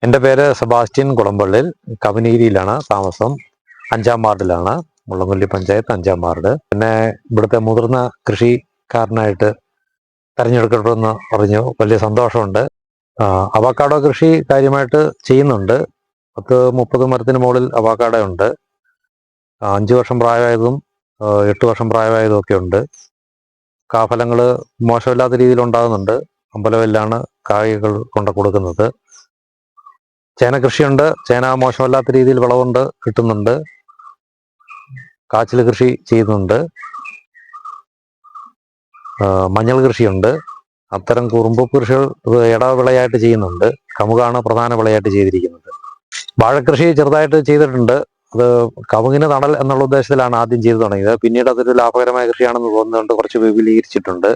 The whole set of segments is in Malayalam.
എൻ്റെ പേര് സെബാസ്റ്റ്യൻ കുളമ്പള്ളിൽ. കവനീരിയിലാണ് താമസം. 5-ാം വാർഡിലാണ്, മുള്ളംകൊല്ലി പഞ്ചായത്ത് 5-ാം വാർഡ്. പിന്നെ ഇവിടുത്തെ മുതിർന്ന കൃഷിക്കാരനായിട്ട് തെരഞ്ഞെടുക്കപ്പെടുമെന്ന് പറഞ്ഞു. വലിയ സന്തോഷമുണ്ട്. അവക്കാഡോ കൃഷി കാര്യമായിട്ട് ചെയ്യുന്നുണ്ട്. 10-30 മരത്തിന് മുകളിൽ അവക്കാഡോ ഉണ്ട്. 5 വർഷം പ്രായമായതും 8 വർഷം പ്രായമായതും ഒക്കെ ഉണ്ട്. കാഫലങ്ങൾ മോശമില്ലാത്ത രീതിയിൽ ഉണ്ടാകുന്നുണ്ട്. അമ്പലവെല്ലാണ് കായ്കൾ കൊണ്ട് കൊടുക്കുന്നത്. ചേന കൃഷിയുണ്ട്. ചേന മോശമല്ലാത്ത രീതിയിൽ വിളവുണ്ട്, കിട്ടുന്നുണ്ട്. കാച്ചിൽ കൃഷി ചെയ്യുന്നുണ്ട്. മഞ്ഞൾ കൃഷിയുണ്ട്. അത്തരം കുറുമ്പ് കൃഷികൾ ഇടവിളയായിട്ട് ചെയ്യുന്നുണ്ട്. കമുകാണ് പ്രധാന വിളയായിട്ട് ചെയ്തിരിക്കുന്നത്. വാഴക്കൃഷി ചെറുതായിട്ട് ചെയ്തിട്ടുണ്ട്. അത് കവുങ്ങിന് തണൽ എന്നുള്ള ഉദ്ദേശത്തിലാണ് ആദ്യം ചെയ്തു തുടങ്ങിയത്. പിന്നീട് അതൊരു ലാഭകരമായ കൃഷിയാണെന്ന് തോന്നുന്നുകൊണ്ട് കുറച്ച് വിപുലീകരിച്ചിട്ടുണ്ട്.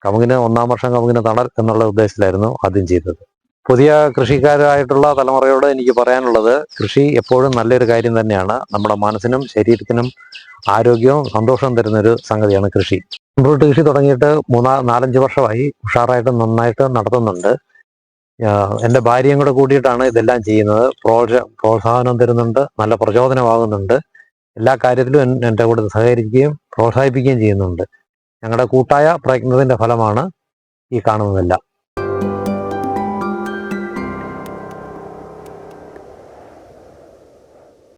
കവുങ്ങിന് 1-ാം വർഷം കവുങ്ങിന് തണൽ എന്നുള്ള ഉദ്ദേശത്തിലായിരുന്നു ആദ്യം ചെയ്തത്. പുതിയ കൃഷിക്കാരായിട്ടുള്ള തലമുറയോട് എനിക്ക് പറയാനുള്ളത്, കൃഷി എപ്പോഴും നല്ലൊരു കാര്യം തന്നെയാണ്. നമ്മുടെ മനസ്സിനും ശരീരത്തിനും ആരോഗ്യവും സന്തോഷവും തരുന്നൊരു സംഗതിയാണ് കൃഷി. ഫ്രൂട്ട് കൃഷി തുടങ്ങിയിട്ട് 4-5 വർഷമായി. ഉഷാറായിട്ട് നന്നായിട്ട് നടത്തുന്നുണ്ട്. എൻ്റെ ഭാര്യയും കൂടെ കൂടിയിട്ടാണ് ഇതെല്ലാം ചെയ്യുന്നത്. പ്രോത്സാഹനം തരുന്നുണ്ട്, നല്ല പ്രചോദനമാകുന്നുണ്ട്. എല്ലാ കാര്യത്തിലും എൻ്റെ കൂടെ സഹകരിക്കുകയും പ്രോത്സാഹിപ്പിക്കുകയും ചെയ്യുന്നുണ്ട്. ഞങ്ങളുടെ കൂട്ടായ പ്രയത്നത്തിൻ്റെ ഫലമാണ് ഈ കാണുന്നതെല്ലാം.